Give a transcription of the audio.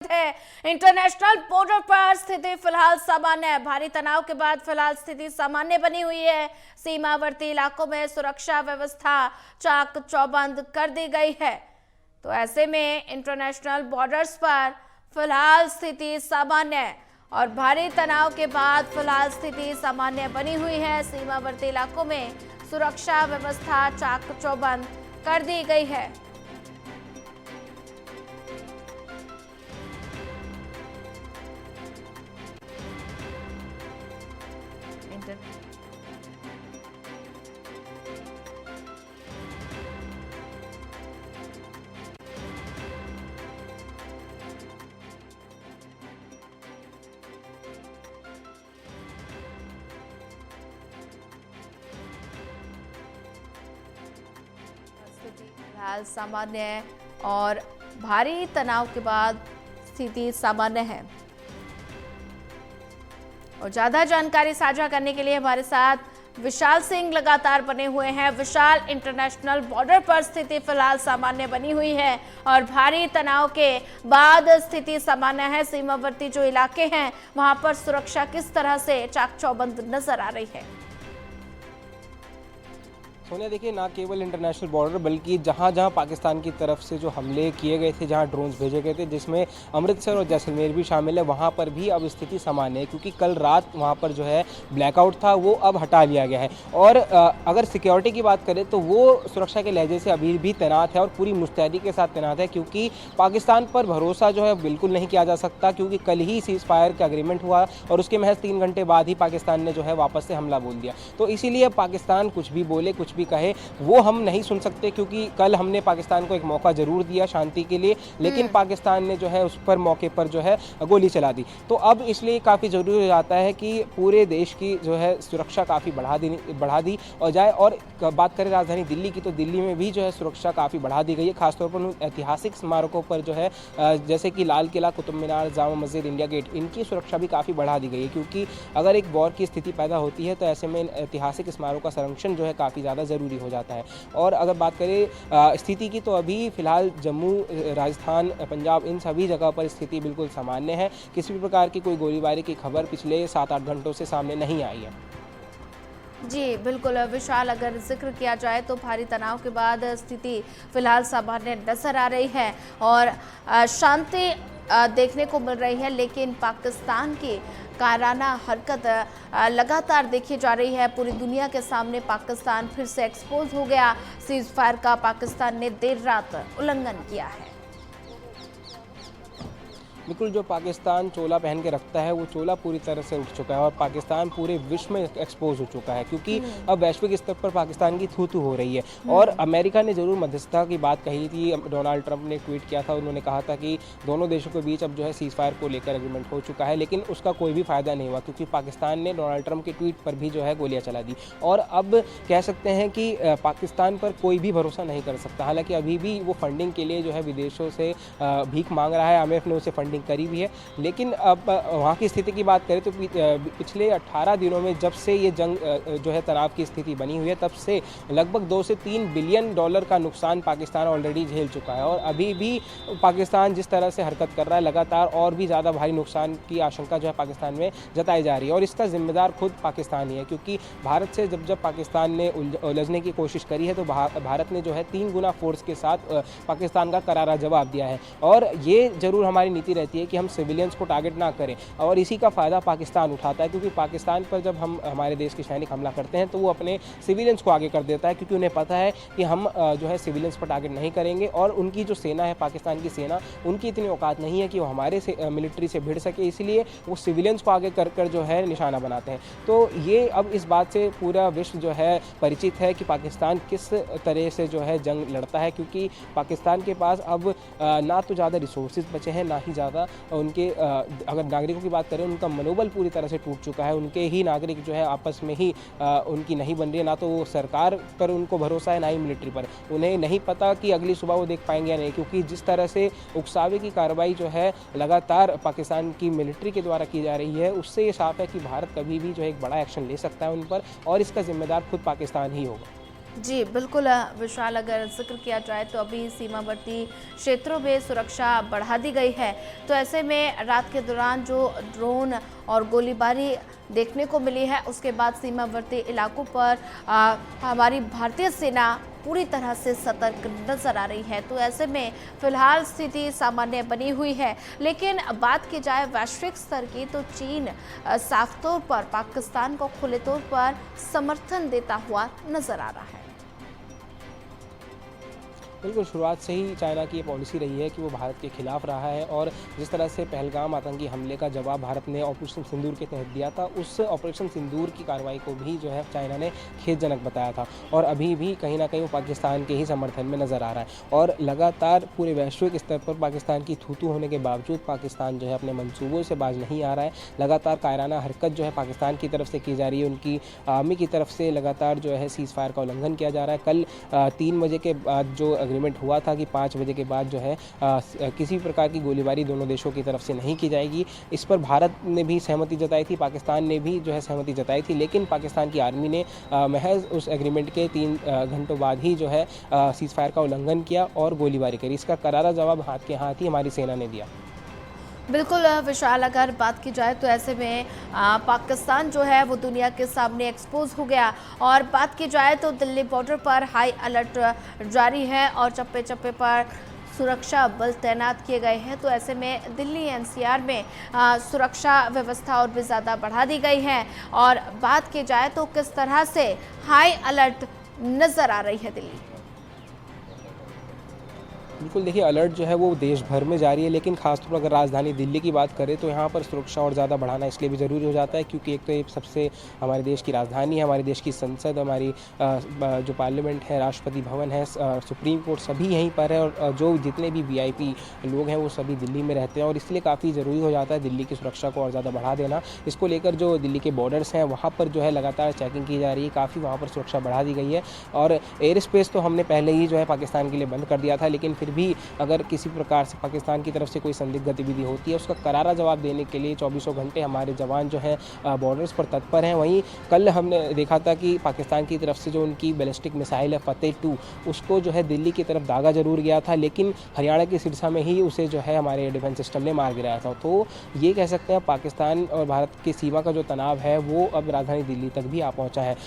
है। International border पर स्थिति फिलहाल सामान्य है। भारी तनाव के बाद फिलहाल स्थिति सामान्य बनी हुई है। सीमावर्ती इलाकों में सुरक्षा व्यवस्था चाक चौबंद कर दी गई है। तो ऐसे में इंटरनेशनल बॉर्डर्स पर फिलहाल स्थिति सामान्य है और भारी तनाव के बाद फिलहाल स्थिति सामान्य बनी हुई है। सीमावर्ती इलाकों में सुरक्षा व्यवस्था चाक चौबंद कर दी गई है। फिलहाल सामान्य है और भारी तनाव के बाद स्थिति सामान्य है। और ज्यादा जानकारी साझा करने के लिए हमारे साथ विशाल सिंह लगातार बने हुए हैं। विशाल, इंटरनेशनल बॉर्डर पर स्थिति फिलहाल सामान्य बनी हुई है और भारी तनाव के बाद स्थिति सामान्य है। सीमावर्ती जो इलाके हैं वहां पर सुरक्षा किस तरह से चाक चौबंद नजर आ रही है? सोनिया, देखिए, ना केवल इंटरनेशनल बॉर्डर बल्कि जहां जहां पाकिस्तान की तरफ से जो हमले किए गए थे, जहां ड्रोन्स भेजे गए थे, जिसमें अमृतसर और जैसलमेर भी शामिल है, वहां पर भी अब स्थिति सामान्य है क्योंकि कल रात वहां पर जो है ब्लैकआउट था, वो अब हटा लिया गया है। और अगर सिक्योरिटी की बात करें तो वो सुरक्षा के लहजे से अभी भी तैनात है और पूरी मुस्तैदी के साथ तैनात है क्योंकि पाकिस्तान पर भरोसा जो है बिल्कुल नहीं किया जा सकता क्योंकि कल ही सीज फायर का एग्रीमेंट हुआ और उसके महज 3 घंटे बाद ही पाकिस्तान ने जो है वापस से हमला बोल दिया। तो इसीलिए पाकिस्तान कुछ भी बोले, कुछ भी कहे, वो हम नहीं सुन सकते क्योंकि कल हमने पाकिस्तान को एक मौका जरूर दिया शांति के लिए, लेकिन पाकिस्तान ने जो है उस पर मौके पर जो है गोली चला दी। तो अब इसलिए काफ़ी ज़रूरी हो जाता है कि पूरे देश की जो है सुरक्षा काफ़ी बढ़ा दी और जाए। और बात करें राजधानी दिल्ली की तो दिल्ली में भी जो है सुरक्षा काफ़ी बढ़ा दी गई है, खासतौर पर उन ऐतिहासिक स्मारकों पर जो है जैसे कि लाल किला, कुतुब मीनार, जामा मस्जिद, इंडिया गेट, इनकी सुरक्षा भी काफ़ी बढ़ा दी गई है क्योंकि अगर एक वॉर की स्थिति पैदा होती है तो ऐसे में ऐतिहासिक स्मारकों का संरक्षण जो है काफ़ी ज़्यादा ज़रूरी हो जाता है। और अगर बात करें स्थिति की तो अभी फिलहाल जम्मू, राजस्थान, पंजाब, इन सभी जगह पर स्थिति बिल्कुल सामान्य है। किसी भी प्रकार की कोई गोलीबारी की खबर पिछले 7-8 घंटों से सामने नहीं आई है। जी बिल्कुल विशाल, अगर जिक्र किया जाए तो भारी तनाव के बाद स्थिति फिलहाल सामान्य नजर आ रही है और शांति देखने को मिल रही है, लेकिन पाकिस्तान की कायराना हरकत लगातार देखी जा रही है। पूरी दुनिया के सामने पाकिस्तान फिर से एक्सपोज हो गया। सीज फायर का पाकिस्तान ने देर रात उल्लंघन किया है। बिल्कुल, जो पाकिस्तान चोला पहन के रखता है वो चोला पूरी तरह से उठ चुका है और पाकिस्तान पूरे विश्व में एक्सपोज हो चुका है क्योंकि अब वैश्विक स्तर पर पाकिस्तान की थू हो रही है। और अमेरिका ने जरूर मध्यस्थता की बात कही थी, डोनाल्ड ट्रंप ने ट्वीट किया था, उन्होंने कहा था कि दोनों देशों के बीच अब जो है सीज फायर को लेकर एग्रीमेंट हो चुका है, लेकिन उसका कोई भी फायदा नहीं हुआ क्योंकि पाकिस्तान ने डोनाल्ड ट्रंप के ट्वीट पर भी जो है गोलियां चला दी। और अब कह सकते हैं कि पाकिस्तान पर कोई भी भरोसा नहीं कर सकता। हालांकि अभी भी वो फंडिंग के लिए जो है विदेशों से भीख मांग रहा है, IMF ने उसे फंडिंग करी भी है, लेकिन अब वहाँ की स्थिति की बात करें तो पिछले 18 दिनों में जब से ये जंग जो है तनाव की स्थिति बनी हुई है तब से लगभग 2 से 3 बिलियन डॉलर का नुकसान पाकिस्तान ऑलरेडी झेल चुका है। और अभी भी पाकिस्तान जिस तरह से हरकत कर रहा है लगातार और भी ज़्यादा भारी नुकसान की आशंका जो है पाकिस्तान में जताई जा रही है और इसका जिम्मेदार खुद पाकिस्तान ही है क्योंकि भारत से जब पाकिस्तान ने उलझने की कोशिश करी है तो भारत ने जो है 3 गुना फोर्स के साथ पाकिस्तान का करारा जवाब दिया है। और ये जरूर हमारी नीति रहती है कि हम सिविलियंस को टारगेट ना करें और इसी का फ़ायदा पाकिस्तान उठाता है क्योंकि पाकिस्तान पर जब हमारे देश के सैनिक हमला करते हैं तो वो अपने सिविलियंस को आगे कर देता है क्योंकि उन्हें पता है कि हम जो है सिविलियंस पर टारगेट नहीं करेंगे। और उनकी जो सेना है, पाकिस्तान की सेना, उनकी इतनी औकात नहीं है कि वो हमारे से मिलिट्री से भिड़ सके, इसलिए वो सिविलियंस को आगे कर जो है निशाना बनाते हैं। तो ये अब इस बात से पूरा विश्व जो है परिचित है कि पाकिस्तान किस तरह से जो है जंग लड़ता है क्योंकि पाकिस्तान के पास अब ना तो ज़्यादा रिसोर्सेज बचे हैं, ना ही ज़्यादा उनके अगर नागरिकों की बात करें उनका मनोबल पूरी तरह से टूट चुका है। उनके ही नागरिक जो है आपस में ही उनकी नहीं बन रही है, ना तो वो सरकार पर उनको भरोसा है, ना ही मिलिट्री पर। उन्हें नहीं पता कि अगली सुबह वो देख पाएंगे या नहीं क्योंकि जिस तरह से उकसावे की कार्रवाई जो है लगातार पाकिस्तान की मिलिट्री के द्वारा की जा रही है उससे ये साफ है कि भारत कभी भी जो है एक बड़ा एक्शन ले सकता है उन पर और इसका जिम्मेदार खुद पाकिस्तान ही होगा। जी, बिल्कुल विशाल, अगर ज़िक्र किया जाए तो अभी सीमावर्ती क्षेत्रों में सुरक्षा बढ़ा दी गई है। तो ऐसे में रात के दौरान जो ड्रोन और गोलीबारी देखने को मिली है, उसके बाद सीमावर्ती इलाकों पर हमारी भारतीय सेना पूरी तरह से सतर्क नजर आ रही है। तो ऐसे में फिलहाल स्थिति सामान्य बनी हुई है। लेकिन बात की जाए वैश्विक स्तर की, तो चीन साफ तौर पर पाकिस्तान को खुले तौर पर समर्थन देता हुआ नजर आ रहा है। बिल्कुल, शुरुआत से ही चाइना की ये पॉलिसी रही है कि वो भारत के खिलाफ रहा है और जिस तरह से पहलगाम आतंकी हमले का जवाब भारत ने ऑपरेशन सिंदूर के तहत दिया था, उस ऑपरेशन सिंदूर की कार्रवाई को भी जो है चाइना ने खेदजनक बताया था और अभी भी कहीं ना कहीं वो पाकिस्तान के ही समर्थन में नज़र आ रहा है। और लगातार पूरे वैश्विक स्तर पर पाकिस्तान की थू-थू होने के बावजूद पाकिस्तान जो है अपने मंसूबों से बाज नहीं आ रहा है। लगातार कायराना हरकत जो है पाकिस्तान की तरफ से की जा रही है, उनकी आर्मी की तरफ से लगातार जो है सीज़ फायर का उल्लंघन किया जा रहा है। कल 3 बजे के बाद जो एग्रीमेंट हुआ था कि 5 बजे के बाद जो है किसी प्रकार की गोलीबारी दोनों देशों की तरफ से नहीं की जाएगी, इस पर भारत ने भी सहमति जताई थी, पाकिस्तान ने भी जो है सहमति जताई थी। लेकिन पाकिस्तान की आर्मी ने महज उस एग्रीमेंट के 3 घंटों बाद ही जो है सीज़ फायर का उल्लंघन किया और गोलीबारी करी। इसका करारा जवाब हाथ के हाथ ही हमारी सेना ने दिया। बिल्कुल विशाल, अगर बात की जाए तो ऐसे में पाकिस्तान जो है वो दुनिया के सामने एक्सपोज हो गया। और बात की जाए तो दिल्ली बॉर्डर पर हाई अलर्ट जारी है और चप्पे चप्पे पर सुरक्षा बल तैनात किए गए हैं। तो ऐसे में दिल्ली एनसीआर में सुरक्षा व्यवस्था और भी ज़्यादा बढ़ा दी गई है। और बात की जाए तो किस तरह से हाई अलर्ट नज़र आ रही है दिल्ली। बिल्कुल, देखिए अलर्ट जो है वो देश भर में जारी है, लेकिन खासतौर पर अगर राजधानी दिल्ली की बात करें तो यहाँ पर सुरक्षा और ज़्यादा बढ़ाना इसलिए भी ज़रूरी हो जाता है क्योंकि एक तो ये सबसे हमारे देश की राजधानी है, हमारे देश की संसद, हमारी जो पार्लियामेंट है, राष्ट्रपति भवन है, सुप्रीम कोर्ट सभी यहीं पर है और जो जितने भी वीआईपी लोग हैं वो सभी दिल्ली में रहते हैं और इसलिए काफ़ी ज़रूरी हो जाता है दिल्ली की सुरक्षा को और ज़्यादा बढ़ा देना। इसको लेकर जो दिल्ली के बॉर्डर्स हैं वहाँ पर जो है लगातार चेकिंग की जा रही है, काफ़ी वहाँ पर सुरक्षा बढ़ा दी गई है। और एयर स्पेस तो हमने पहले ही जो है पाकिस्तान के लिए बंद कर दिया था, लेकिन फिर भी अगर किसी प्रकार से पाकिस्तान की तरफ से कोई संदिग्ध गतिविधि होती है उसका करारा जवाब देने के लिए 24 घंटे हमारे जवान जो है बॉर्डर्स पर तत्पर हैं। वहीं कल हमने देखा था कि पाकिस्तान की तरफ से जो उनकी बैलिस्टिक मिसाइल है फतेह 2, उसको जो है दिल्ली की तरफ दागा जरूर गया था, लेकिन हरियाणा के सिरसा में ही उसे जो है हमारे डिफेंस सिस्टम ने मार गिराया था। तो ये कह सकते हैं पाकिस्तान और भारत की सीमा का जो तनाव है वो अब राजधानी दिल्ली तक भी आ पहुँचा है।